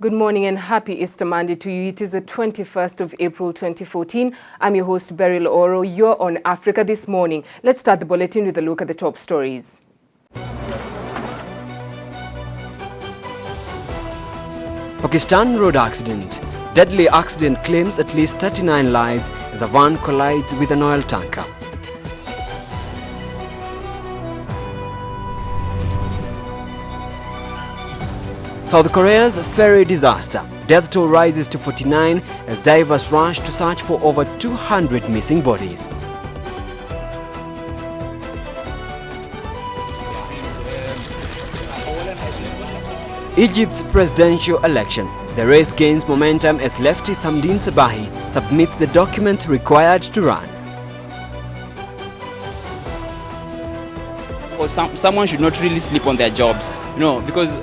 Good morning and happy Easter Monday to you. It is the 21st of April 2014. I'm your host Beryl Ooro. You're on Africa This Morning. Let's start the bulletin with a look at the top stories. Pakistan road accident. Deadly accident claims at least 39 lives as a van collides with an oil tanker. South Korea's ferry disaster. Death toll rises to 49 as divers rush to search for over 200 missing bodies. Egypt's presidential election. The race gains momentum as leftist Hamdin Sabahi submits the document required to run. Someone should not really sleep on their jobs, because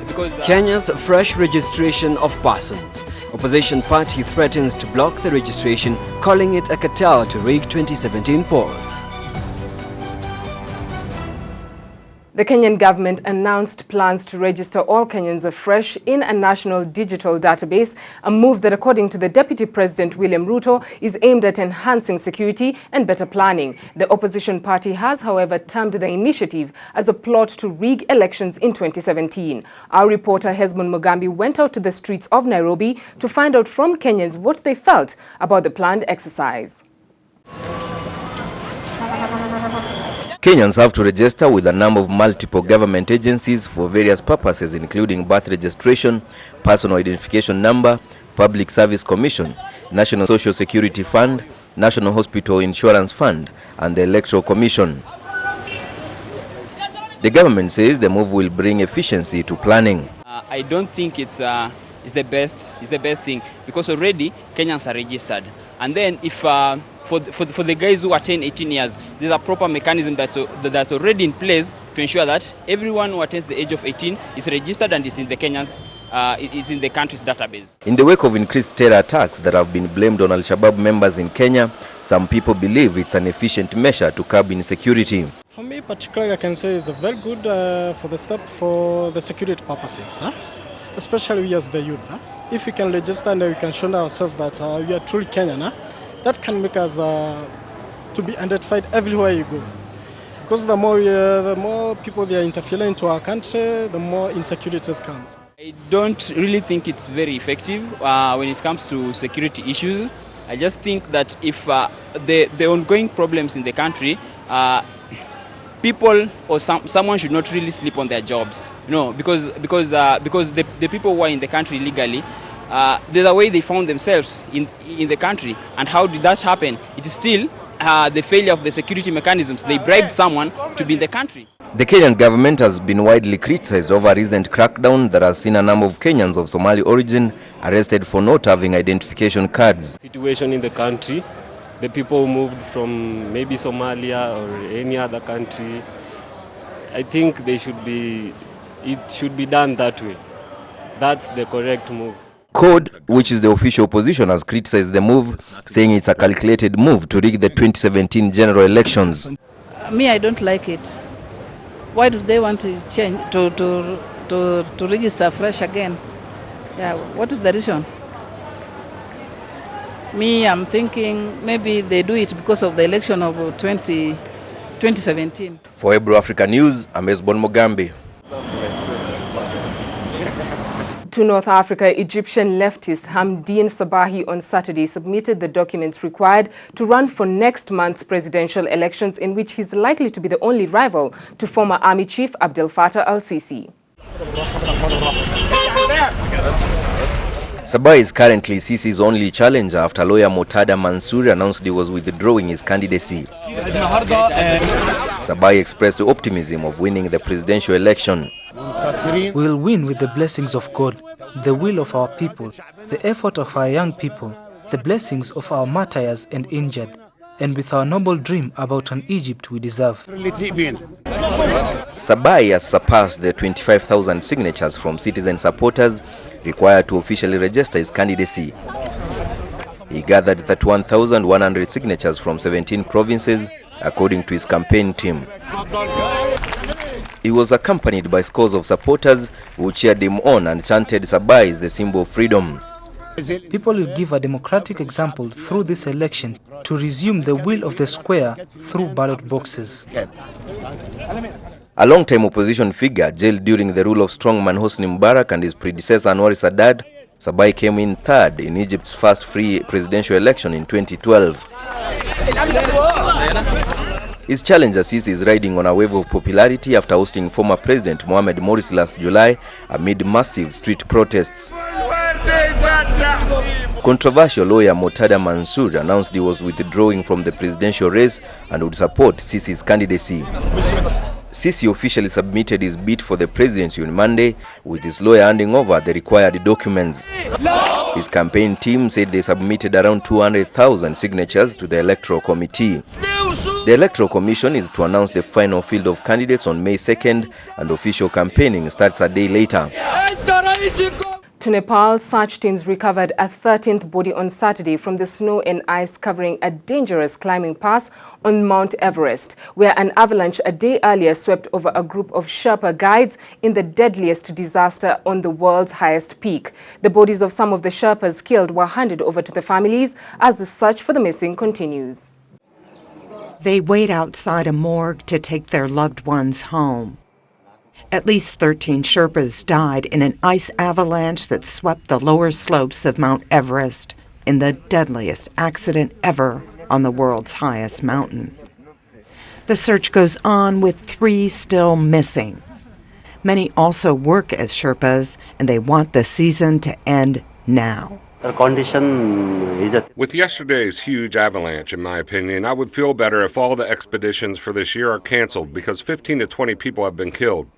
Kenya's fresh registration of persons. Opposition party threatens to block the registration, calling it a cartel to rig 2017 polls. The Kenyan government announced plans to register all Kenyans afresh in a national digital database, a move that, according to the Deputy President William Ruto, is aimed at enhancing security and better planning. The opposition party has, however, termed the initiative as a plot to rig elections in 2017. Our reporter Hesbon Mugambi went out to the streets of Nairobi to find out from Kenyans what they felt about the planned exercise. Kenyans have to register with a number of multiple government agencies for various purposes, including birth registration, personal identification number, Public Service Commission, National Social Security Fund, National Hospital Insurance Fund, and the Electoral Commission. The government says the move will bring efficiency to planning. I don't think it's the best thing, because already Kenyans are registered, and then if for the guys who attain 18 years, there's a proper mechanism that's already in place to ensure that everyone who attains the age of 18 is registered and is in the is in the country's database. In the wake of increased terror attacks that have been blamed on Al-Shabaab members in Kenya, some people believe it's an efficient measure to curb insecurity. For me particularly, I can say it's a very good for the security purposes, especially we as the youth. If we can register and we can show ourselves that we are truly Kenyan, that can make us to be identified everywhere you go. Because the more people they are interfering into our country, the more insecurities comes. I don't really think it's very effective when it comes to security issues. I just think that if the ongoing problems in the country, people or someone should not really sleep on their jobs, because the people who are in the country illegally, there's a way they found themselves in the country. And how did that happen? It is still the failure of the security mechanisms. They bribed someone to be in the country. The Kenyan government has been widely criticized over a recent crackdown that has seen a number of Kenyans of Somali origin arrested for not having identification cards. Situation in the country, the people who moved from maybe Somalia or any other country, I think it should be done that way. That's the correct move. CORD, which is the official opposition, has criticized the move, saying it's a calculated move to rig the 2017 general elections. Me, I don't like it. Why do they want to change to register fresh again? Yeah, what is the reason? Me, I'm thinking maybe they do it because of the election of 2017. For Ebru Africa News, I'm Hesbon Mugambi. To North Africa, Egyptian leftist Hamdin Sabahi on Saturday submitted the documents required to run for next month's presidential elections, in which he's likely to be the only rival to former army chief Abdel Fattah al-Sisi. Sabahi is currently Sisi's only challenger after lawyer Motada Mansour announced he was withdrawing his candidacy. Sabahi expressed optimism of winning the presidential election. We will win with the blessings of God, the will of our people, the effort of our young people, the blessings of our martyrs and injured, and with our noble dream about an Egypt we deserve. Sabahi has surpassed the 25,000 signatures from citizen supporters required to officially register his candidacy. He gathered 31,100 signatures from 17 provinces according to his campaign team. He was accompanied by scores of supporters who cheered him on and chanted Sabai is the symbol of freedom. People will give a democratic example through this election to resume the will of the square through ballot boxes. A long-time opposition figure jailed during the rule of strongman Hosni Mubarak and his predecessor Anwar Sadat, Sabai came in third in Egypt's first free presidential election in 2012. His challenger Sisi is riding on a wave of popularity after hosting former President Mohamed Morsi last July amid massive street protests. Controversial lawyer Motada Mansour announced he was withdrawing from the presidential race and would support Sisi's candidacy. Sisi officially submitted his bid for the presidency on Monday, with his lawyer handing over the required documents. His campaign team said they submitted around 200,000 signatures to the Electoral Committee. The Electoral Commission is to announce the final field of candidates on May 2nd, and official campaigning starts a day later. To Nepal, search teams recovered a 13th body on Saturday from the snow and ice covering a dangerous climbing pass on Mount Everest, where an avalanche a day earlier swept over a group of Sherpa guides in the deadliest disaster on the world's highest peak. The bodies of some of the Sherpas killed were handed over to the families as the search for the missing continues. They wait outside a morgue to take their loved ones home. At least 13 Sherpas died in an ice avalanche that swept the lower slopes of Mount Everest in the deadliest accident ever on the world's highest mountain. The search goes on with 3 still missing. Many also work as Sherpas, and they want the season to end now. With yesterday's huge avalanche, in my opinion, I would feel better if all the expeditions for this year are canceled because 15 to 20 people have been killed.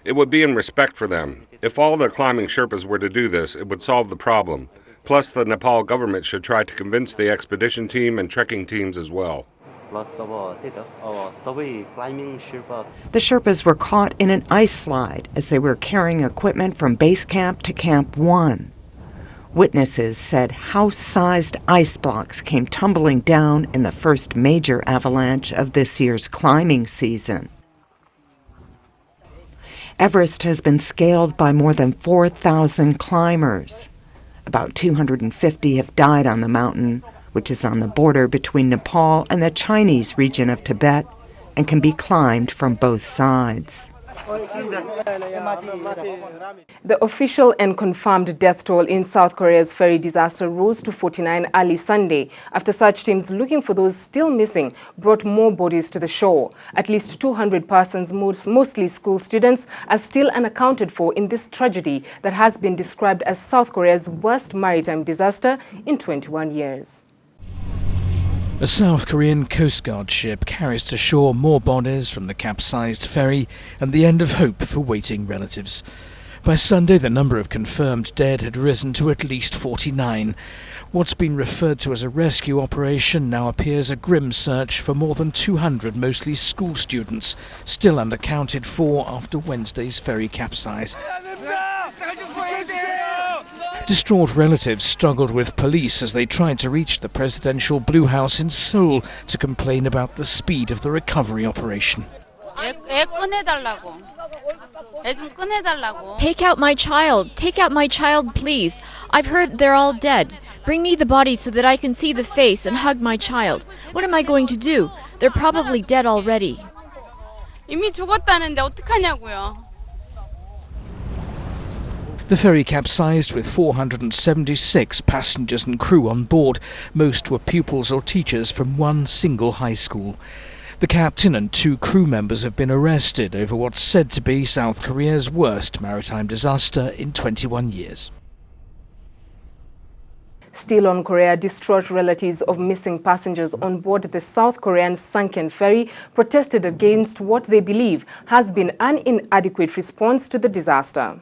It would be in respect for them. If all the climbing Sherpas were to do this, it would solve the problem. Plus, the Nepal government should try to convince the expedition team and trekking teams as well. The Sherpas were caught in an ice slide as they were carrying equipment from base camp to Camp 1. Witnesses said house-sized ice blocks came tumbling down in the first major avalanche of this year's climbing season. Everest has been scaled by more than 4,000 climbers. About 250 have died on the mountain, which is on the border between Nepal and the Chinese region of Tibet and can be climbed from both sides. The official and confirmed death toll in South Korea's ferry disaster rose to 49 early Sunday after search teams looking for those still missing brought more bodies to the shore. At least 200 persons, mostly school students, are still unaccounted for in this tragedy that has been described as South Korea's worst maritime disaster in 21 years. A South Korean Coast Guard ship carries to shore more bodies from the capsized ferry and the end of hope for waiting relatives. By Sunday, the number of confirmed dead had risen to at least 49. What's been referred to as a rescue operation now appears a grim search for more than 200 mostly school students, still unaccounted for after Wednesday's ferry capsize. Distraught relatives struggled with police as they tried to reach the presidential Blue House in Seoul to complain about the speed of the recovery operation. Take out my child, please. I've heard they're all dead. Bring me the body so that I can see the face and hug my child. What am I going to do? They're probably dead already. The ferry capsized with 476 passengers and crew on board. Most were pupils or teachers from one single high school. The captain and 2 crew members have been arrested over what's said to be South Korea's worst maritime disaster in 21 years. Still on Korea, distraught relatives of missing passengers on board the South Korean sunken ferry protested against what they believe has been an inadequate response to the disaster.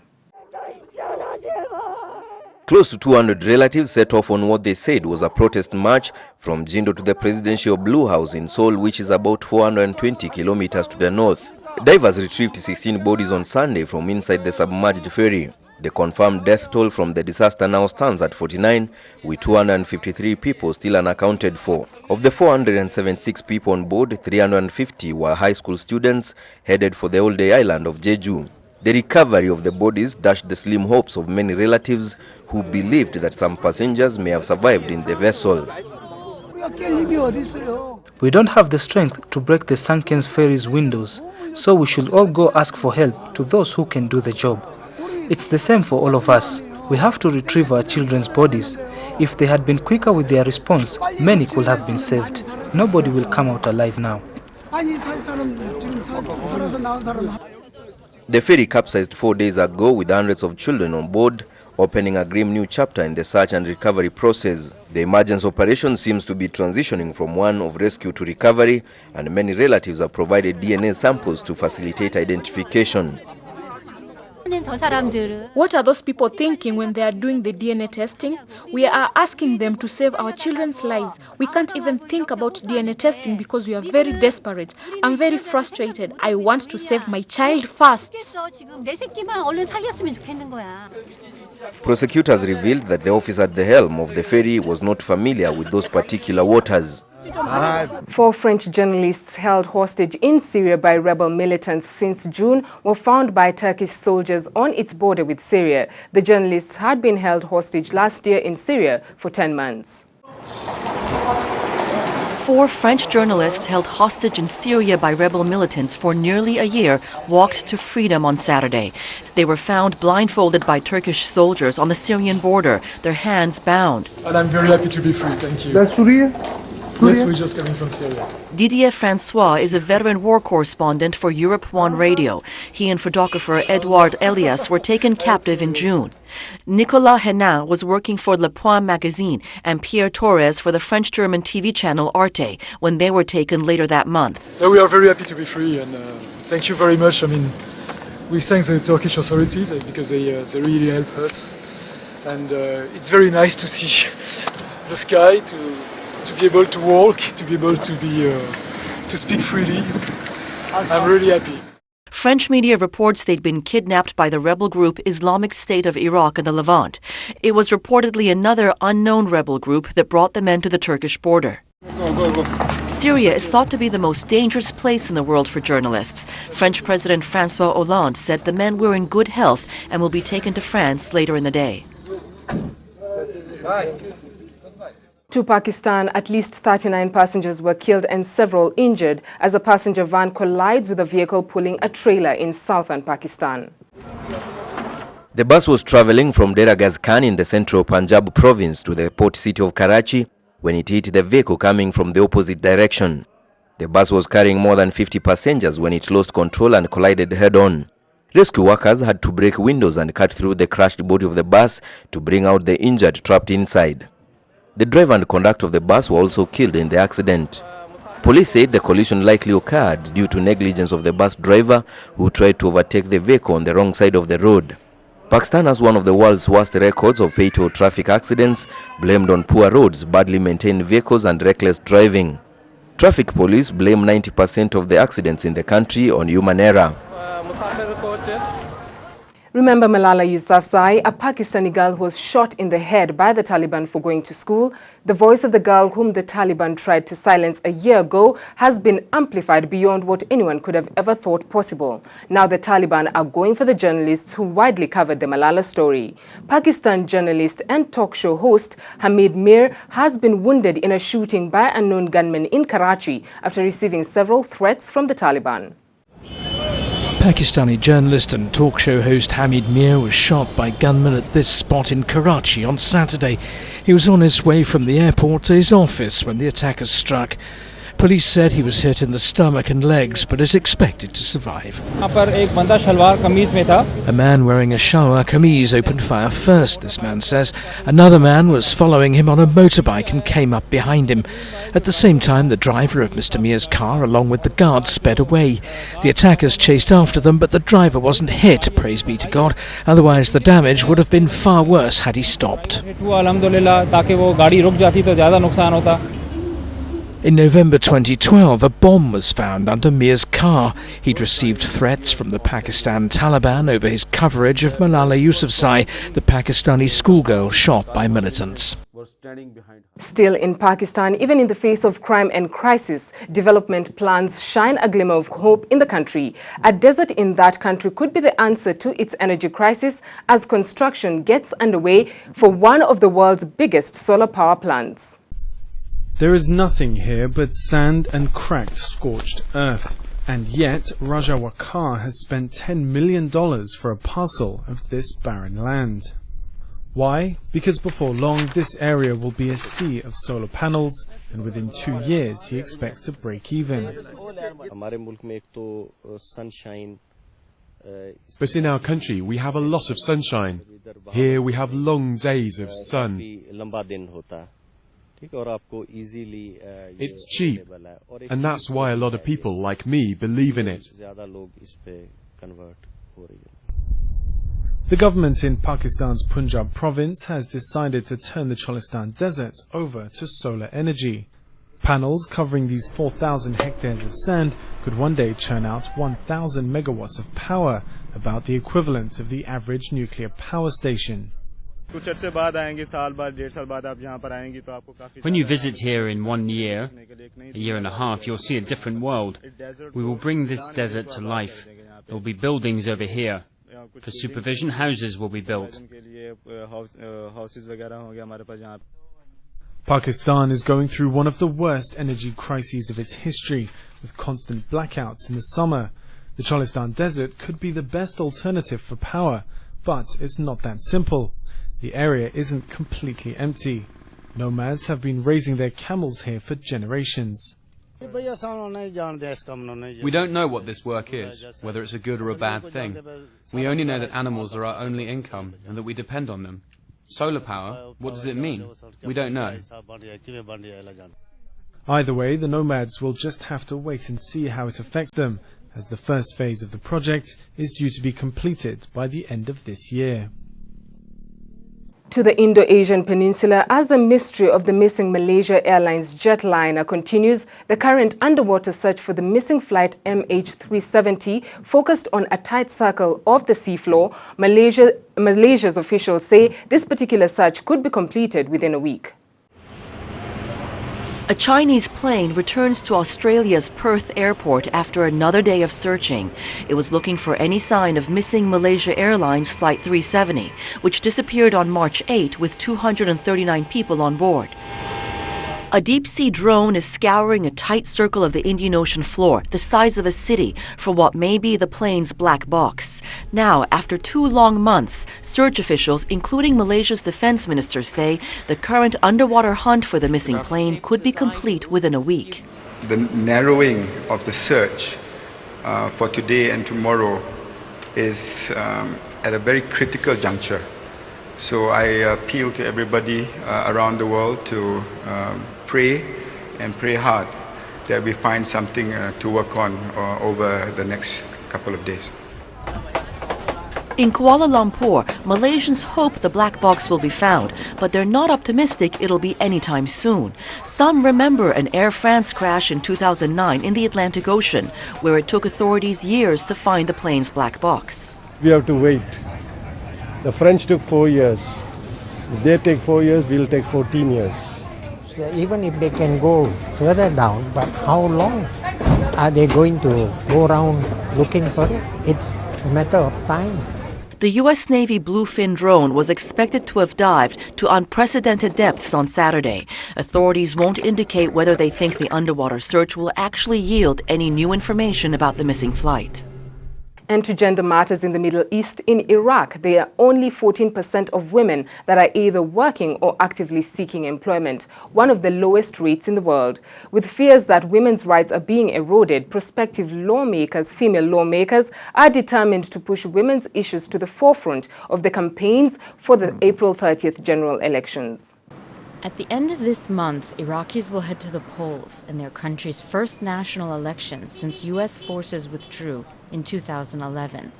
Close to 200 relatives set off on what they said was a protest march from Jindo to the presidential Blue House in Seoul, which is about 420 kilometers to the north. Divers retrieved 16 bodies on Sunday from inside the submerged ferry. The confirmed death toll from the disaster now stands at 49, with 253 people still unaccounted for. Of the 476 people on board, 350 were high school students headed for the all-day island of Jeju. The recovery of the bodies dashed the slim hopes of many relatives who believed that some passengers may have survived in the vessel. We don't have the strength to break the sunken ferry's windows, so we should all go ask for help to those who can do the job. It's the same for all of us. We have to retrieve our children's bodies. If they had been quicker with their response, many could have been saved. Nobody will come out alive now. The ferry capsized 4 days ago with hundreds of children on board, opening a grim new chapter in the search and recovery process. The emergency operation seems to be transitioning from one of rescue to recovery, and many relatives have provided DNA samples to facilitate identification. What are those people thinking when they are doing the DNA testing? We are asking them to save our children's lives. We can't even think about DNA testing because we are very desperate. I'm very frustrated. I want to save my child first. Prosecutors revealed that the officer at the helm of the ferry was not familiar with those particular waters. 4 French journalists held hostage in Syria by rebel militants since June were found by Turkish soldiers on its border with Syria. The journalists had been held hostage last year in Syria for 10 months. 4 French journalists held hostage in Syria by rebel militants for nearly a year walked to freedom on Saturday. They were found blindfolded by Turkish soldiers on the Syrian border, their hands bound. And I'm very happy to be free, thank you. That's Syria? Yes, we're just coming from Syria. Didier Francois is a veteran war correspondent for Europe 1 Radio. He and photographer Edouard Elias were taken captive in June. Nicolas Henin was working for Le Point magazine and Pierre Torres for the French-German TV channel Arte when they were taken later that month. We are very happy to be free and thank you very much. I mean, we thank the Turkish authorities because they really help us. And it's very nice to see the sky, to be able to walk, to be able to speak freely. I'm really happy. French media reports they'd been kidnapped by the rebel group Islamic State of Iraq and the Levant. It was reportedly another unknown rebel group that brought the men to the Turkish border. Syria is thought to be the most dangerous place in the world for journalists. French President François Hollande said the men were in good health and will be taken to France later in the day. To Pakistan, at least 39 passengers were killed and several injured as a passenger van collides with a vehicle pulling a trailer in southern Pakistan. The bus was traveling from Dera Gaz Khan in the central Punjab province to the port city of Karachi when it hit the vehicle coming from the opposite direction. The bus was carrying more than 50 passengers when it lost control and collided head-on. Rescue workers had to break windows and cut through the crashed body of the bus to bring out the injured trapped inside. The driver and conductor of the bus were also killed in the accident. Police said the collision likely occurred due to negligence of the bus driver who tried to overtake the vehicle on the wrong side of the road. Pakistan has one of the world's worst records of fatal traffic accidents, blamed on poor roads, badly maintained vehicles and reckless driving. Traffic police blame 90% of the accidents in the country on human error. Remember Malala Yousafzai, a Pakistani girl who was shot in the head by the Taliban for going to school? The voice of the girl whom the Taliban tried to silence a year ago has been amplified beyond what anyone could have ever thought possible. Now the Taliban are going for the journalists who widely covered the Malala story. Pakistan journalist and talk show host Hamid Mir has been wounded in a shooting by unknown gunmen in Karachi after receiving several threats from the Taliban. Pakistani journalist and talk show host Hamid Mir was shot by gunmen at this spot in Karachi on Saturday. He was on his way from the airport to his office when the attackers struck. Police said he was hit in the stomach and legs but is expected to survive. A man wearing a shalwar kameez opened fire first, this man says. Another man was following him on a motorbike and came up behind him. At the same time, the driver of Mr. Mir's car, along with the guards, sped away. The attackers chased after them, but the driver wasn't hit, praise be to God. Otherwise, the damage would have been far worse had he stopped. In November 2012, a bomb was found under Mir's car. He'd received threats from the Pakistan Taliban over his coverage of Malala Yousafzai, the Pakistani schoolgirl shot by militants. Still in Pakistan, even in the face of crime and crisis, development plans shine a glimmer of hope in the country. A desert in that country could be the answer to its energy crisis as construction gets underway for one of the world's biggest solar power plants. There is nothing here but sand and cracked, scorched earth. And yet, Raja Waqar has spent $10 million for a parcel of this barren land. Why? Because before long, this area will be a sea of solar panels, and within 2 years, he expects to break even. But in our country, we have a lot of sunshine. Here, we have long days of sun. It's cheap, and that's why a lot of people like me believe in it. The government in Pakistan's Punjab province has decided to turn the Cholistan desert over to solar energy. Panels covering these 4,000 hectares of sand could one day churn out 1,000 megawatts of power, about the equivalent of the average nuclear power station. When you visit here in 1 year, a year and a half, you'll see a different world. We will bring this desert to life. There will be buildings over here. For supervision, houses will be built. Pakistan is going through one of the worst energy crises of its history, with constant blackouts in the summer. The Cholistan desert could be the best alternative for power, but it's not that simple. The area isn't completely empty. Nomads have been raising their camels here for generations. We don't know what this work is, whether it's a good or a bad thing. We only know that animals are our only income and that we depend on them. Solar power, what does it mean? We don't know. Either way, the nomads will just have to wait and see how it affects them, as the first phase of the project is due to be completed by the end of this year. To the Indo-Asian peninsula, as the mystery of the missing Malaysia Airlines jetliner continues, the current underwater search for the missing flight MH370 focused on a tight circle of the seafloor. Malaysia's officials say this particular search could be completed within a week. A Chinese plane returns to Australia's Perth airport after another day of searching. It was looking for any sign of missing Malaysia Airlines Flight 370, which disappeared on March 8 with 239 people on board. A deep-sea drone is scouring a tight circle of the Indian Ocean floor, the size of a city, for what may be the plane's black box. Now, after 2 long months, search officials, including Malaysia's defense minister, say the current underwater hunt for the missing plane could be complete within a week. The narrowing of the search for today and tomorrow is at a very critical juncture. So I appeal to everybody around the world to pray and pray hard that we find something to work on over the next couple of days. In Kuala Lumpur, Malaysians hope the black box will be found, but they're not optimistic it'll be anytime soon. Some remember an Air France crash in 2009 in the Atlantic Ocean, where it took authorities years to find the plane's black box. We have to wait. The French took 4 years. If they take 4 years, we'll take 14 years. Even if they can go further down, but how long are they going to go around looking for it? It's a matter of time. The U.S. Navy Bluefin drone was expected to have dived to unprecedented depths on Saturday. Authorities won't indicate whether they think the underwater search will actually yield any new information about the missing flight. And to gender matters in the Middle East, in Iraq, there are only 14% of women that are either working or actively seeking employment, one of the lowest rates in the world. With fears that women's rights are being eroded, prospective lawmakers, female lawmakers, are determined to push women's issues to the forefront of the campaigns for the April 30th general elections. At the end of this month, Iraqis will head to the polls in their country's first national election since U.S. forces withdrew in 2011.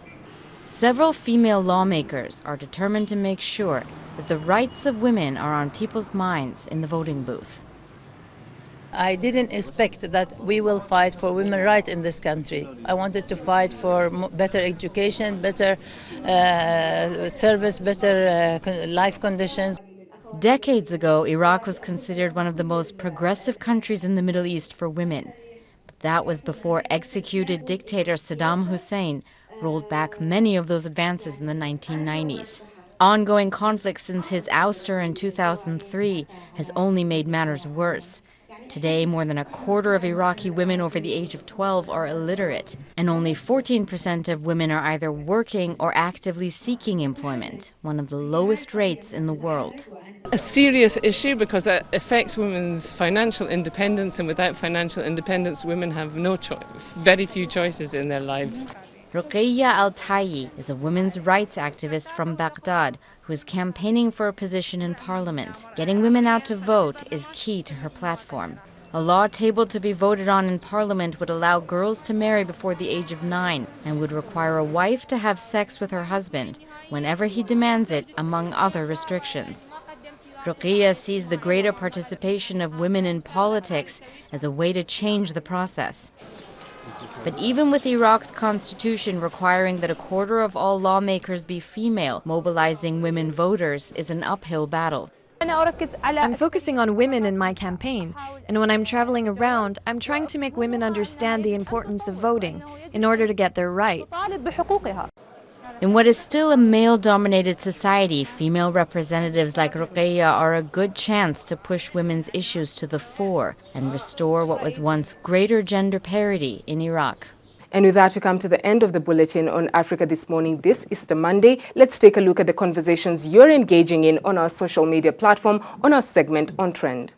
Several female lawmakers are determined to make sure that the rights of women are on people's minds in the voting booth. I didn't expect that we will fight for women's rights in this country. I wanted to fight for better education, better service, better life conditions. Decades ago, Iraq was considered one of the most progressive countries in the Middle East for women. But that was before executed dictator Saddam Hussein rolled back many of those advances in the 1990s. Ongoing conflict since his ouster in 2003 has only made matters worse. Today, more than a quarter of Iraqi women over the age of 12 are illiterate, and only 14% of women are either working or actively seeking employment, one of the lowest rates in the world. A serious issue because it affects women's financial independence, and without financial independence, women have very few choices in their lives. Ruqayya Al-Tayyi is a women's rights activist from Baghdad who is campaigning for a position in parliament. Getting women out to vote is key to her platform. A law tabled to be voted on in parliament would allow girls to marry before the age of 9 and would require a wife to have sex with her husband whenever he demands it, among other restrictions. Ruqayya sees the greater participation of women in politics as a way to change the process. But even with Iraq's constitution requiring that a quarter of all lawmakers be female, mobilizing women voters is an uphill battle. I'm focusing on women in my campaign, and when I'm traveling around, I'm trying to make women understand the importance of voting in order to get their rights. In what is still a male-dominated society, female representatives like Ruqayya are a good chance to push women's issues to the fore and restore what was once greater gender parity in Iraq. And with that, we come to the end of the bulletin on Africa This Morning this Easter Monday. Let's take a look at the conversations you're engaging in on our social media platform on our segment On Trend.